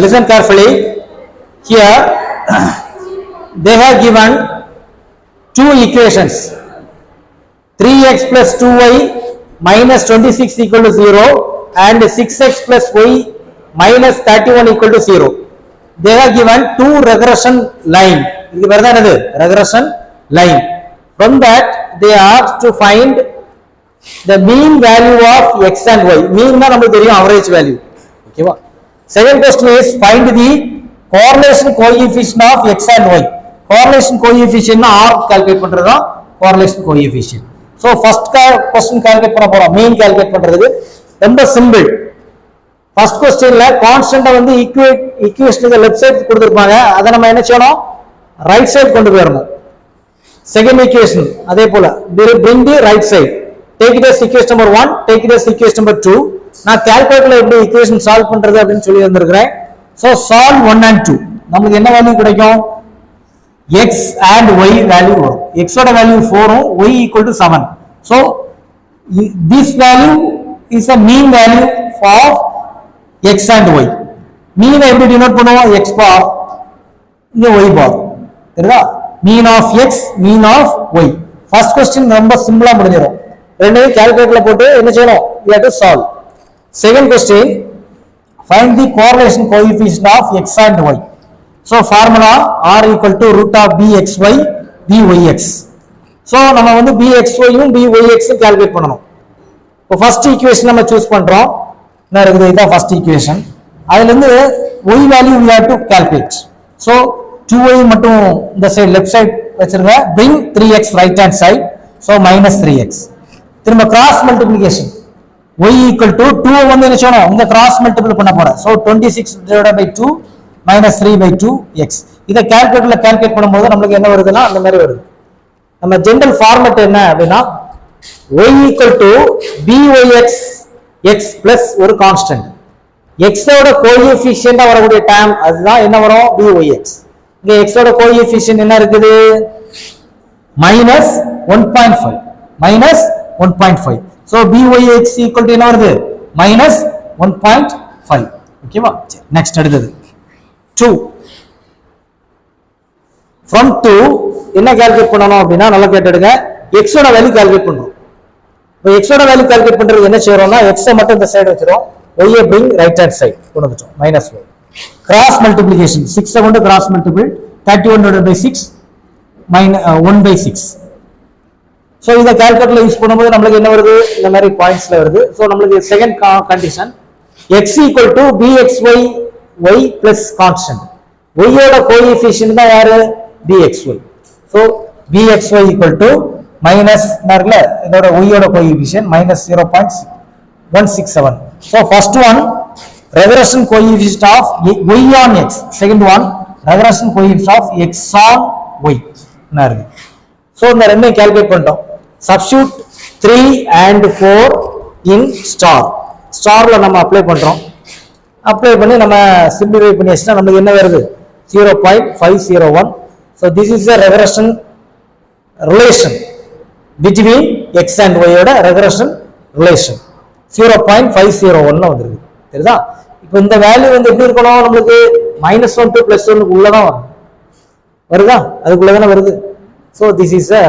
listen carefully. Here they have given two equations, 3x plus 2y minus 26 equal to 0 and 6x plus y minus 31 equal to 0. They have given two regression line. Regression line. From that they asked to find the mean value of x and y. Mean na namakku theriyum average value. Okay va. Second question is find the correlation coefficient of x and y. Correlation coefficient na r calculate பண்றதா correlation coefficient. So first question calculate பண்ண போறோம். Mean calculate பண்றதுக்கு ரொம்ப simple. First questionல constant வந்து ஈக்குவேஷனுக்கு left side கொடுத்திருப்பாங்க. அத நம்ம என்ன செய்யணும்? ரைட் சைடு கொண்டு போறணும். Second equation அதே போல bring the right side. Take it as equation number 1, take it as equation number 2. நான் கால்குலேட்டர்ல எப்படி ஈக்குவேஷன் சால்வ் பண்றது அப்படினு சொல்லி வந்திருக்கேன். So solve 1 and 2. நமக்கு என்ன வேல்யூ கிடைக்கும்? x and y value வரும். x ஓட value 4 um y equal to 7. So this value is a mean value of x and y. mean எப்படி டினோட் பண்ணுவோம்? x bar இங்க y bar. தெரியுதா? mean of x, mean of y. First question ரொம்ப சிம்பிளா முடிஞ்சிரும். ரெண்டையும் கால்குலேட்டர்ல போட்டு என்ன செய்யணும்? we have to solve. Second question, find the correlation coefficient of x and y. So formula r equal to root of bxy byx. So நம்ம வந்து bxy யும் byx ம் கால்குலேட் பண்ணனும். இப்போ ஃபர்ஸ்ட் ஈக்குவேஷன் நம்ம சூஸ் பண்றோம். என்ன இருக்குது? இதான் ஃபர்ஸ்ட் ஈக்குவேஷன். அதுல இருந்து y value we have to calculate. So 2y மட்டும் இந்த சைடு லெஃப்ட் சைடு வச்சிருங்க. bring 3x right hand side. So minus 3x. திரும்ப cross multiplication y equal to 2 வந்து என்ன செய்யணும்? இந்த கிராஸ் மல்டிப்ளை பண்ண போறேன். So 26 divided by 2 minus 3 by 2x. இத கால்குலேட்டர்ல கால்குலேட் பண்ணும்போது நமக்கு என்ன வருதுன்னா அந்த மாதிரி வருது. நம்ம ஜெனரல் ஃபார்மட் என்ன அப்படினா y equal to byx x plus ஒரு கான்ஸ்டன்ட். x ஓட கோஎஃபிஷியன்ட்டா வரக்கூடிய டேர்ம் அதுதான் என்ன வரும்? byx. இங்க x ஓட கோஎஃபிஷியன்ட் என்ன இருக்குது? minus 1.5 minus 1.5. So byx equal to என்ன வருது? minus 1.5. ஓகேவா? நெக்ஸ்ட் அடுத்தது 2. from 2 என்ன கால்குலேட் பண்ணனும் அப்படினா நல்லா கேட்டுடுங்க. x ஓட வேல்யூ கால்குலேட் பண்றோம். இப்போ x ஓட வேல்யூ கால்குலேட் பண்றது என்ன செய்றோம்னா x மட்டும் இந்த சைடு வச்சிரோம். y ஐ bring right hand side கொண்டு வந்துட்டோம். minus y. கிராஸ் மல்டிப்ளிகேஷன் 6 கொண்டு cross multiple 31 divided by 6 minus 1 by 6. So இத கால்குலேட்டர்ல யூஸ் பண்ணும்போது நமக்கு என்ன வருது? இந்த மாதிரி பாயிண்ட்ஸ்ல வருது. So நமக்கு second condition x equal to bxy y plus constant. y ஓட கோஎஃபிஷியன்ட் தான் யாரு? bxy. So bxy equal to minus நர்ல இதோட y ஓட coefficient minus 0.167. So first one regression coefficient of y on x. Second one regression coefficient of x on y. நர்ல. So இந்த ரெண்டையும் calculate பண்ணிட்டோம். Substitute 3 and 4 in star. ஸ்டார்ல நம்ம apply பண்றோம். Apply பண்ணி நம்ம சிம்பிளிஃபை பண்ணியாச்சுனா நமக்கு என்ன வருது? 0.501. So this is a regression relation between x and y ஓட regression relation 0.501 ல வந்திருக்கு. தெரியுதா? இப்போ இந்த வேல்யூ வந்து எப்படி இருக்கணும்? நமக்கு -1 to +1 க்கு உள்ள தான் வரும். வருதா? அதுக்குள்ள தான வருது. So this is a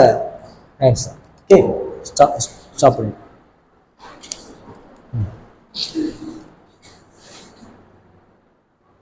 answer. Okay, stop.